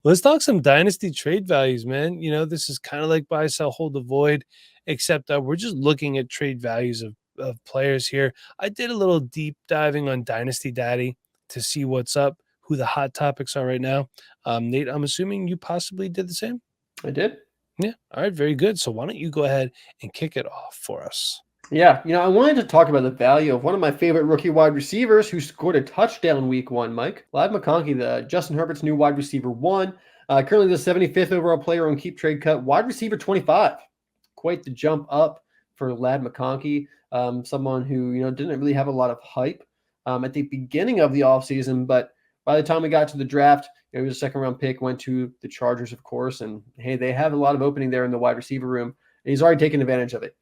Let's talk some dynasty trade values, man. This is kind of like buy, sell, hold, avoid, except we're just looking at trade values of players here. I did a little deep diving on Dynasty Daddy to see what's up, who the hot topics are right now. Nate, I'm assuming you possibly did the same. I did. Yeah. All right. Very good. So why don't you go ahead and kick it off for us? Yeah, I wanted to talk about the value of one of my favorite rookie wide receivers who scored a touchdown week one, Mike. Ladd McConkey, the Justin Herbert's new wide receiver one, currently the 75th overall player on Keep Trade Cut, wide receiver 25. Quite the jump up for Ladd McConkey, someone who, didn't really have a lot of hype at the beginning of the offseason, but by the time we got to the draft, he was a second round pick, went to the Chargers, of course, and hey, they have a lot of opening there in the wide receiver room, and he's already taken advantage of it.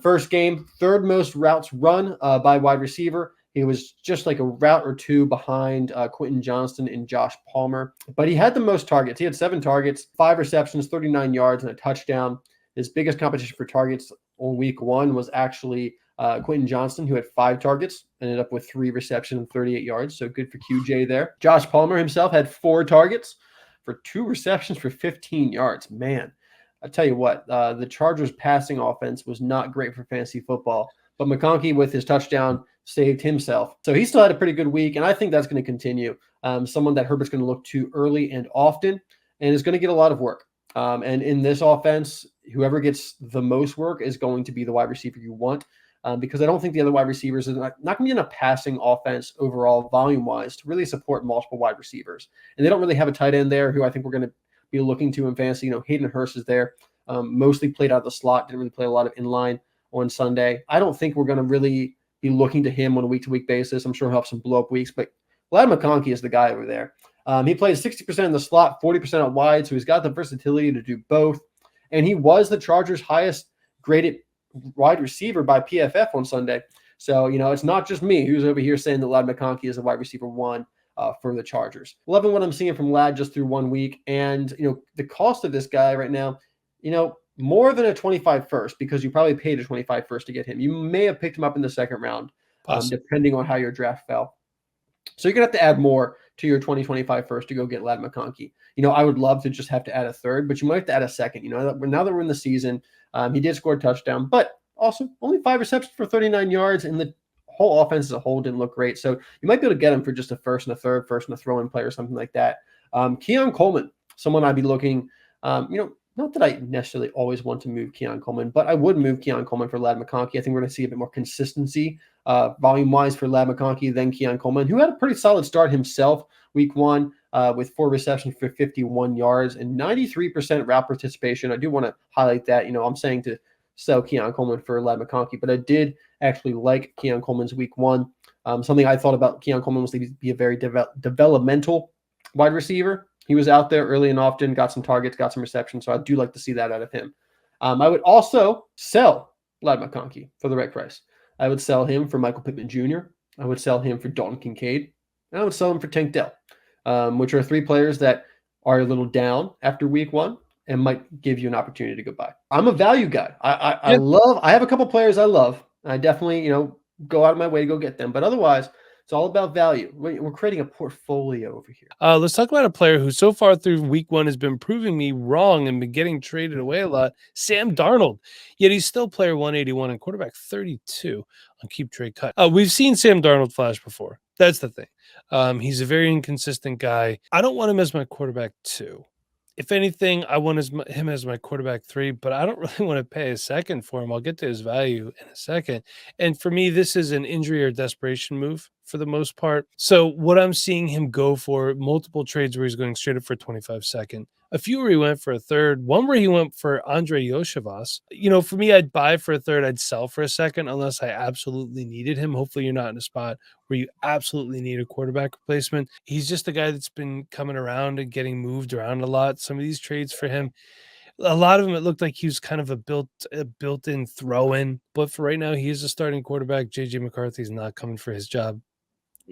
First game, third most routes run by wide receiver. He was just like a route or two behind Quentin Johnston and Josh Palmer. But he had the most targets. He had 7 targets, 5 receptions, 39 yards, and a touchdown. His biggest competition for targets on week one was actually Quentin Johnston, who had 5 targets, ended up with 3 receptions and 38 yards. So good for QJ there. Josh Palmer himself had 4 targets for 2 receptions for 15 yards. Man, I tell you what, the Chargers' passing offense was not great for fantasy football, but McConkey with his touchdown saved himself. So he still had a pretty good week, and I think that's going to continue. Someone that Herbert's going to look to early and often, and is going to get a lot of work. And in this offense, whoever gets the most work is going to be the wide receiver you want, because I don't think the other wide receivers are not going to be in a passing offense overall volume-wise to really support multiple wide receivers. And they don't really have a tight end there who I think we're going to be looking to in fantasy. Hayden Hurst is there, mostly played out of the slot, didn't really play a lot of inline on Sunday. I don't think we're going to really be looking to him on a week-to-week basis. I'm sure he'll have some blow-up weeks, but Ladd McConkey is the guy over there. He played 60% in the slot, 40% out wide, so he's got the versatility to do both. And he was the Chargers' highest graded wide receiver by PFF on Sunday. So, it's not just me who's over here saying that Ladd McConkey is a wide receiver one for the Chargers. Loving what I'm seeing from Ladd just through 1 week. And, the cost of this guy right now, more than a 25 first, because you probably paid a 25 first to get him. You may have picked him up in the second round, depending on how your draft fell. So you're going to have to add more to your 2025 first to go get Ladd McConkey. I would love to just have to add a third, but you might have to add a second. Now that we're in the season, he did score a touchdown, but also only 5 receptions for 39 yards, and the whole offense as a whole didn't look great. So you might be able to get him for just a first and a third, first and a throw-in play or something like that. Keon Coleman, someone I'd be looking, not that I necessarily always want to move Keon Coleman, but I would move Keon Coleman for Ladd McConkey. I think we're going to see a bit more consistency volume-wise for Ladd McConkey than Keon Coleman, who had a pretty solid start himself week one with 4 receptions for 51 yards and 93% route participation. I do want to highlight that. I'm saying to sell Keon Coleman for Ladd McConkey, but I did actually like Keon Coleman's week one. Something I thought about Keon Coleman was to be a very developmental wide receiver. He was out there early and often, got some targets, got some receptions, so I do like to see that out of him. I would also sell Ladd McConkey for the right price. I would sell him for Michael Pittman Jr. I would sell him for Dalton Kincaid. And I would sell him for Tank Dell, which are 3 players that are a little down after week one and might give you an opportunity to go buy. I'm a value guy. I have a couple players I love. I definitely, go out of my way to go get them. But otherwise, it's all about value. We're creating a portfolio over here. Let's talk about a player who so far through week one has been proving me wrong and been getting traded away a lot, Sam Darnold. Yet he's still player 181 and quarterback 32 on Keep Trade Cut. We've seen Sam Darnold flash before. That's the thing. He's a very inconsistent guy. I don't want him as my quarterback 2. If anything, I want him as my quarterback 3, but I don't really want to pay a second for him. I'll get to his value in a second. And for me, this is an injury or desperation move for the most part. So what I'm seeing him go for, multiple trades where he's going straight up for 25 second, a few where he went for a third, one where he went for Andre Yoshivas. For me, I'd buy for a third, I'd sell for a second unless I absolutely needed him. Hopefully you're not in a spot where you absolutely need a quarterback replacement. He's just a guy that's been coming around and getting moved around a lot. Some of these trades for him, a lot of them, it looked like he was kind of a built-in throw-in. But for right now, he is a starting quarterback. J.J. McCarthy's not coming for his job,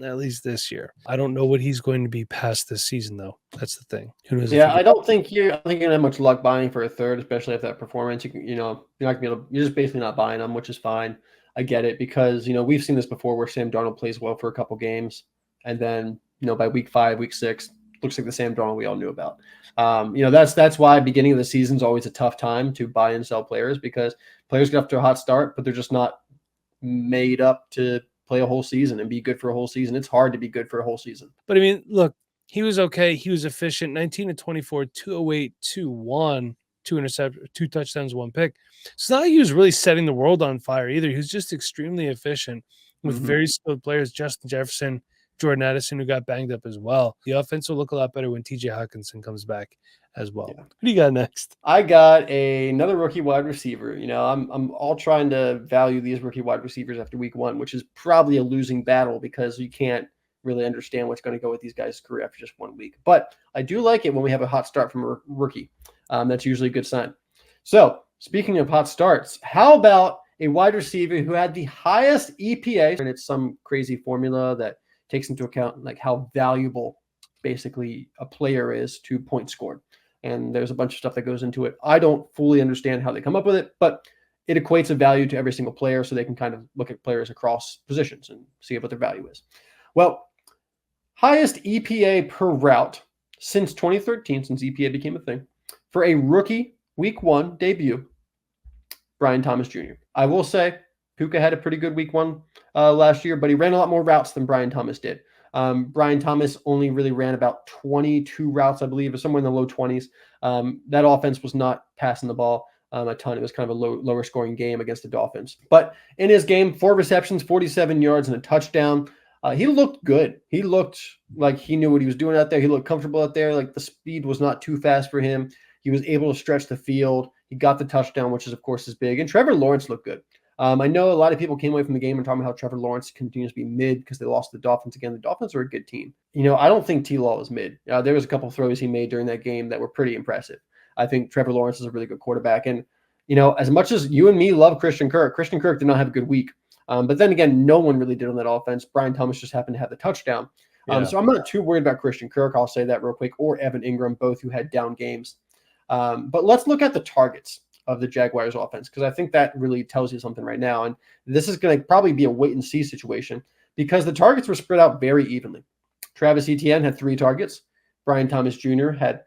at least this year. I don't know what he's going to be past this season, though. That's the thing. Who knows? Yeah, I don't think you're going to have much luck buying for a third, especially if that performance. You're not going to be able. You're just basically not buying them, which is fine. I get it because we've seen this before where Sam Darnold plays well for a couple games, and then by week 5, week 6, looks like the Sam Darnold we all knew about. That's why beginning of the season is always a tough time to buy and sell players, because players get off to a hot start, but they're just not made up to play a whole season and be good for a whole season. It's hard to be good for a whole season. But I mean, look, he was okay. He was efficient. 19 to 24, 208, 2-1, 2 touchdowns, 1 pick. It's not like he was really setting the world on fire either. He was just extremely efficient with very skilled players. Justin Jefferson, Jordan Addison, who got banged up as well. The offense will look a lot better when TJ Hawkinson comes back as well. Yeah. Who do you got next? I got another rookie wide receiver. I'm all trying to value these rookie wide receivers after week 1, which is probably a losing battle because you can't really understand what's going to go with these guys' career after just 1 week. But I do like it when we have a hot start from a rookie. That's usually a good sign. So speaking of hot starts, how about a wide receiver who had the highest EPA? And it's some crazy formula that takes into account like how valuable basically a player is to points scored. And there's a bunch of stuff that goes into it. I don't fully understand how they come up with it, but it equates a value to every single player so they can kind of look at players across positions and see what their value is. Well, highest EPA per route since 2013, since EPA became a thing, for a rookie week 1 debut, Brian Thomas Jr. I will say Puka had a pretty good week 1 last year, but he ran a lot more routes than Brian Thomas did. Brian Thomas only really ran about 22 routes, I believe, or somewhere in the low 20s. That offense was not passing the ball a ton. It was kind of a lower scoring game against the Dolphins. But in his game, 4 receptions, 47 yards, and a touchdown. He looked good. He looked like he knew what he was doing out there. He looked comfortable out there. Like the speed was not too fast for him. He was able to stretch the field. He got the touchdown, which is, of course, is big. And Trevor Lawrence looked good. I know a lot of people came away from the game and talking about how Trevor Lawrence continues to be mid because they lost the Dolphins again. The Dolphins are a good team. I don't think T-Law was mid. There was a couple of throws he made during that game that were pretty impressive. I think Trevor Lawrence is a really good quarterback. And, as much as you and me love Christian Kirk did not have a good week. But then again, no one really did on that offense. Brian Thomas just happened to have the touchdown. So I'm not too worried about Christian Kirk. I'll say that real quick, or Evan Ingram, both who had down games. But let's look at the targets of the Jaguars offense, because I think that really tells you something right now. And this is going to probably be a wait and see situation because the targets were spread out very evenly. Travis Etienne had 3 targets. Brian Thomas Jr. had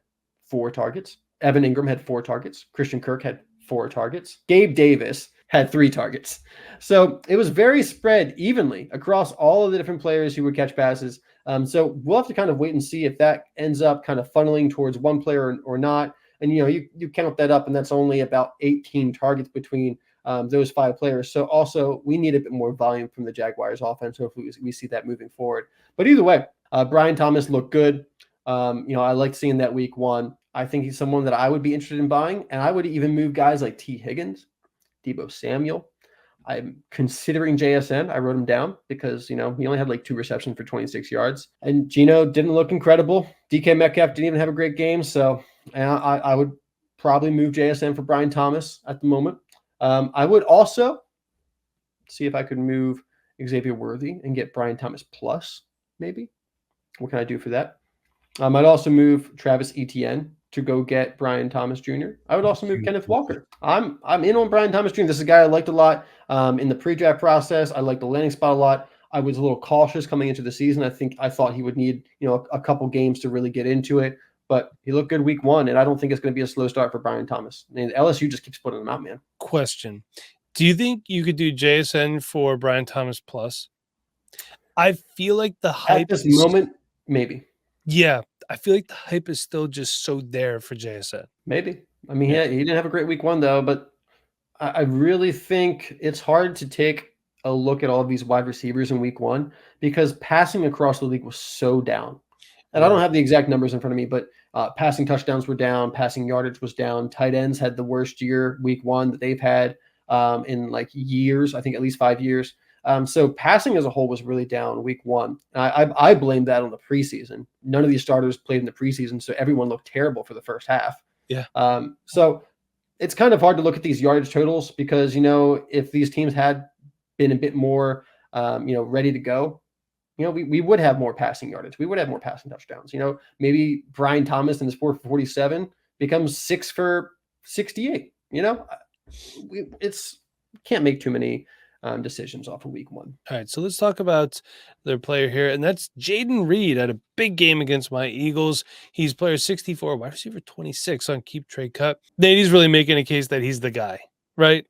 4 targets. Evan Ingram had 4 targets. Christian Kirk had 4 targets. Gabe Davis had 3 targets. So it was very spread evenly across all of the different players who would catch passes. So we'll have to kind of wait and see if that ends up kind of funneling towards one player or not. And, you count that up, and that's only about 18 targets between those 5 players. So also we need a bit more volume from the Jaguars offense. Hopefully we see that moving forward. But either way, Brian Thomas looked good. I liked seeing that week 1. I think he's someone that I would be interested in buying. And I would even move guys like T. Higgins, Deebo Samuel. I'm considering JSN. I wrote him down because, he only had like 2 receptions for 26 yards. And Geno didn't look incredible. DK Metcalf didn't even have a great game. So I would probably move JSN for Brian Thomas at the moment. I would also see if I could move Xavier Worthy and get Brian Thomas plus, maybe. What can I do for that? I'd also move Travis Etienne to go get Brian Thomas Jr. I would also move Kenneth Walker. I'm in on Brian Thomas Jr. This is a guy I liked a lot in the pre-draft process. I liked the landing spot a lot. I was a little cautious coming into the season. I thought he would need a couple games to really get into it, but he looked good week 1, and I don't think it's going to be a slow start for Brian Thomas. And LSU just keeps putting him out, man. Question: do you think you could do JSN for Brian Thomas plus? I feel like the hype at this moment, maybe. Yeah, I feel like the hype is still just so there for JSN. Maybe. I mean, he didn't have a great week 1 though, but I really think it's hard to take a look at all of these wide receivers in week 1 because passing across the league was so down. And I don't have the exact numbers in front of me, but passing touchdowns were down, passing yardage was down. Tight ends had the worst year week 1 that they've had in like years, I think at least 5 years. So passing as a whole was really down week 1. I blame that on the preseason. None of these starters played in the preseason, so everyone looked terrible for the first half. Yeah. So it's kind of hard to look at these yardage totals because, if these teams had been a bit more, ready to go, we would have more passing yardage. We would have more passing touchdowns. Maybe Brian Thomas in his 4 for 47 becomes 6 for 68. It's can't make too many decisions off of week one. All right, so let's talk about their player here, and that's Jayden Reed. Had a big game against my Eagles. He's player 64, wide receiver 26 on Keep Trade Cut. Nate, he's really making a case that he's the guy, right?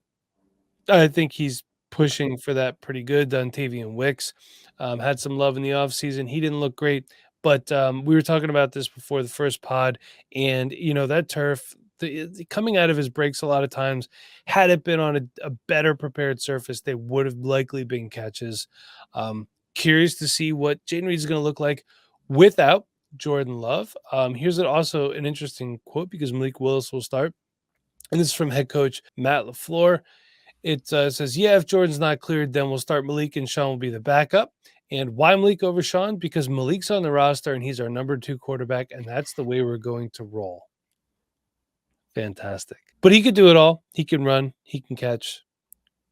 I think he's pushing for that pretty good. Dontavian Wicks had some love in the offseason. He didn't look great, but we were talking about this before the first pod, and that turf, the coming out of his breaks a lot of times, had it been on a better prepared surface, they would have likely been catches. Curious to see what Jayden Reed is going to look like without Jordan Love. Here's also an interesting quote because Malik Willis will start, and this is from head coach Matt LaFleur. It says, yeah, if Jordan's not cleared, then we'll start Malik and Sean will be the backup. And why Malik over Sean? Because Malik's on the roster and he's our number 2 quarterback, and that's the way we're going to roll. Fantastic. But he could do it all. He can run. He can catch.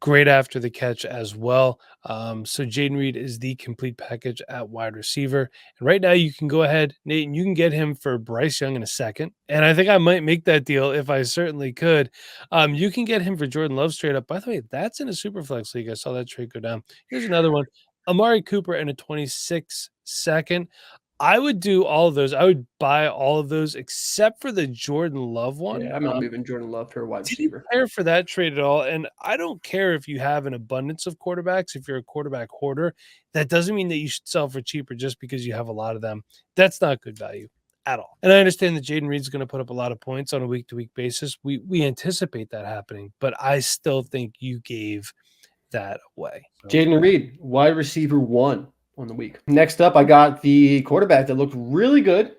Great after the catch as well. So Jayden Reed is the complete package at wide receiver. And right now you can go ahead, Nate, and you can get him for Bryce Young in a second. And I think I might make that deal if I certainly could. You can get him for Jordan Love straight up. By the way, that's in a super flex league. I saw that trade go down. Here's another one. Amari Cooper in a 26 second. I would do all of those. I would buy all of those except for the Jordan Love one. Yeah, I'm not moving Jordan Love for a wide receiver. Didn't care for that trade at all. And I don't care if you have an abundance of quarterbacks. If you're a quarterback hoarder, that doesn't mean that you should sell for cheaper just because you have a lot of them. That's not good value at all. And I understand that Jayden Reed's going to put up a lot of points on a week-to-week basis. We anticipate that happening, but I still think you gave that away. Jayden Reed, wide receiver 1 on the week. Next up, I got the quarterback that looked really good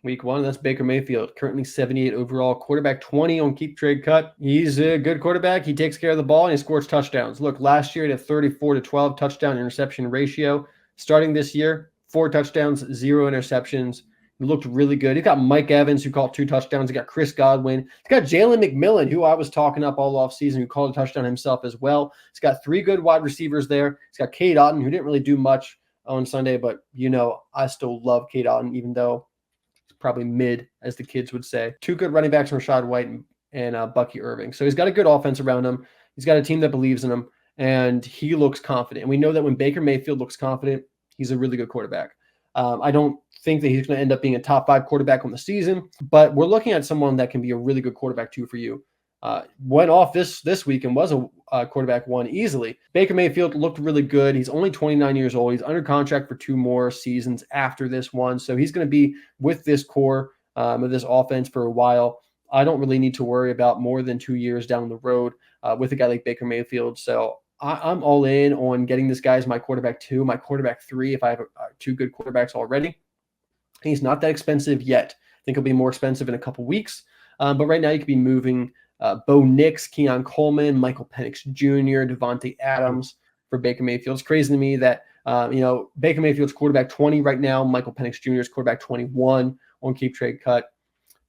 week 1. That's Baker Mayfield, currently 78 overall, quarterback 20 on Keep Trade Cut. He's a good quarterback. He takes care of the ball and he scores touchdowns. Look, last year he had a 34-12 touchdown interception ratio. Starting this year, 4 touchdowns, 0 interceptions. He looked really good. He's got Mike Evans, who caught 2 touchdowns. He got Chris Godwin. He's got Jalen McMillan, who I was talking up all offseason, who called a touchdown himself as well. He's got 3 good wide receivers there. He's got Cade Otton, who didn't really do much on Sunday, but I still love Cade Otton, even though he's probably mid, as the kids would say. 2 good running backs, Rashad White and Bucky Irving. So he's got a good offense around him. He's got a team that believes in him, and he looks confident. And we know that when Baker Mayfield looks confident, he's a really good quarterback. I don't think that he's going to end up being a top 5 quarterback on the season, but we're looking at someone that can be a really good quarterback 2 for you. Went off this week and was a quarterback 1 easily. Baker Mayfield looked really good. He's only 29 years old. He's under contract for 2 more seasons after this one. So he's going to be with this core of this offense for a while. I don't really need to worry about more than 2 years down the road with a guy like Baker Mayfield. So I'm all in on getting this guy as my quarterback 2, my quarterback 3 if I have 2 good quarterbacks already. He's not that expensive yet. I think he'll be more expensive in a couple weeks. But right now you could be moving Bo Nix, Keon Coleman, Michael Penix Jr., Devontae Adams for Baker Mayfield. It's crazy to me that Baker Mayfield's quarterback 20 right now, Michael Penix Jr. is quarterback 21 on Keep Trade Cut.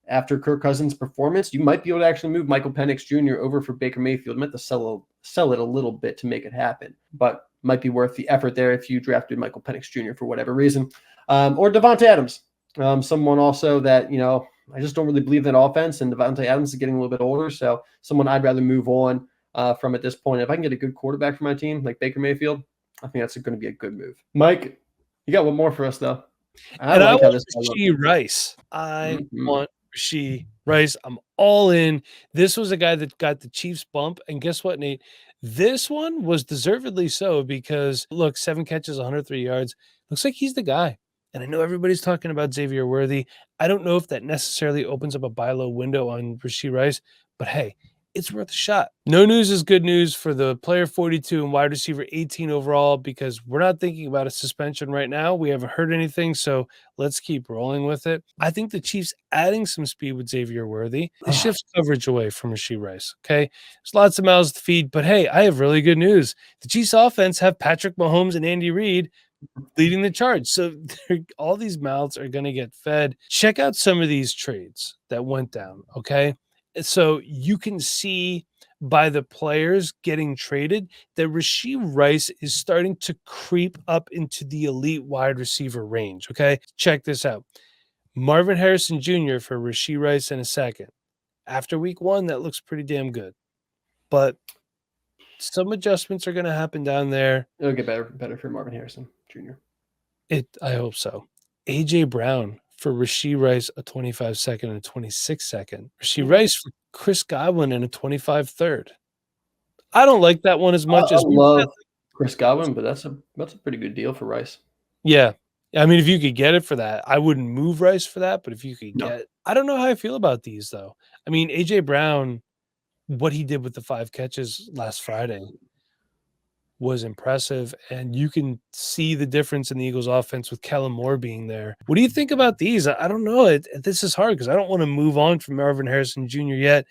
After Kirk Cousins' performance, you might be able to actually move Michael Penix Jr. over for Baker Mayfield. You might have to sell it a little bit to make it happen, but might be worth the effort there if you drafted Michael Penix Jr. for whatever reason. Or Devontae Adams, someone also that, I just don't really believe in that offense, and Devontae Adams is getting a little bit older, so someone I'd rather move on from at this point. If I can get a good quarterback for my team, like Baker Mayfield, I think that's going to be a good move. Mike, you got one more for us, though. I want Rashee Rice. I want Rashee Rice. I'm all in. This was a guy that got the Chiefs bump, and guess what, Nate? This one was deservedly so because, look, 7 catches, 103 yards. Looks like he's the guy. And I know everybody's talking about Xavier Worthy. I don't know if that necessarily opens up a buy low window on Rashee Rice, but hey, it's worth a shot. No news is good news for the player 42 and wide receiver 18 overall because we're not thinking about a suspension right now. We haven't heard anything, so let's keep rolling with it. I think the Chiefs adding some speed with Xavier Worthy shifts coverage away from Rashee Rice, okay? There's lots of mouths to feed, but hey, I have really good news. The Chiefs offense have Patrick Mahomes and Andy Reid leading the charge. So all these mouths are going to get fed. Check out some of these trades that went down, okay? So you can see by the players getting traded that Rashee Rice is starting to creep up into the elite wide receiver range, okay? Check this out. Marvin Harrison Jr. for Rashee Rice in a second. After week 1, that looks pretty damn good. But some adjustments are going to happen down there. It'll get better for Marvin Harrison Jr. I hope so. AJ Brown for Rashee Rice, a 25-second and a 26-second. Rashee Rice for Chris Godwin and a 25-third. I don't like that one as much I as love Chris Godwin, but that's a pretty good deal for Rice. Yeah. I mean, if you could get it for that, I wouldn't move Rice for that, but if you could I don't know how I feel about these though. I mean, AJ Brown, what he did with the 5 catches last Friday was impressive, and you can see the difference in the Eagles offense with Kellen Moore being there. What do you think about these? I don't know. This is hard because I don't want to move on from Marvin Harrison Jr. yet,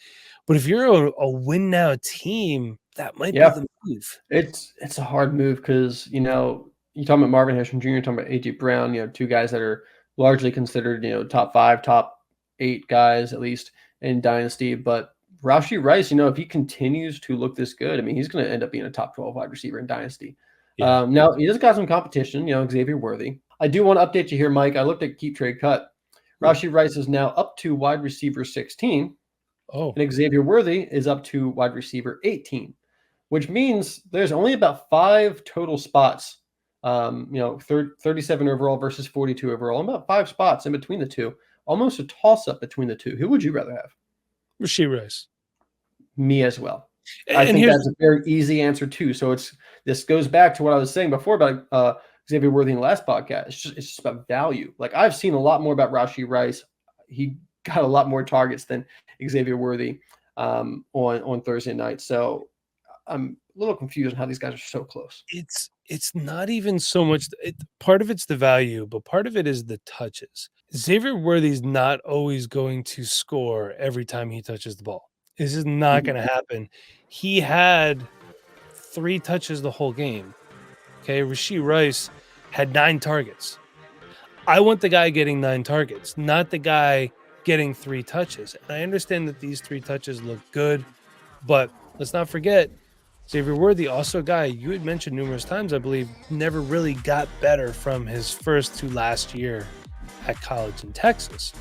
but if you're a win now team, that might be the move. It's a hard move because, you talking about Marvin Harrison Jr., talking about AJ Brown, 2 guys that are largely considered, top 5, top 8 guys at least in Dynasty. But Rashee Rice, if he continues to look this good, I mean, he's going to end up being a top 12 wide receiver in Dynasty. Yeah. Now, he does got some competition, Xavier Worthy. I do want to update you here, Mike. I looked at Keep Trade Cut. Rashee Rice is now up to wide receiver 16. Oh. And Xavier Worthy is up to wide receiver 18, which means there's only about 5 total spots, 37 overall versus 42 overall, about 5 spots in between the two, almost a toss-up between the two. Who would you rather have? Rashee Rice. Me as well. I think that's a very easy answer too. So this goes back to what I was saying before about Xavier Worthy in the last podcast. It's just about value. Like, I've seen a lot more about Rashee Rice. He got a lot more targets than Xavier Worthy on Thursday night. So I'm a little confused on how these guys are so close. It's not even so much. Part of it's the value, but part of it is the touches. Xavier Worthy's not always going to score every time he touches the ball. This is not going to happen. He had 3 touches the whole game. Okay, Rashee Rice had 9 targets. I want the guy getting 9 targets, not the guy getting 3 touches. And I understand that these 3 touches look good, but let's not forget, Xavier Worthy, also a guy you had mentioned numerous times, I believe, never really got better from his first to last year at college in Texas.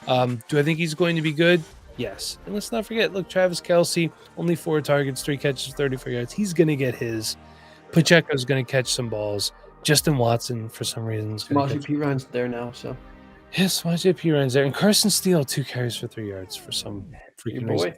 Do I think he's going to be good? Yes. And let's not forget, look, Travis Kelce, only 4 targets, 3 catches, 34 yards. He's going to get his. Pacheco's going to catch some balls. Justin Watson, for some reason, is going to Samaje Perine there now, so. Yes, Samaje Perine's there. And Carson Steele, 2 carries for 3 yards for some freaking reason.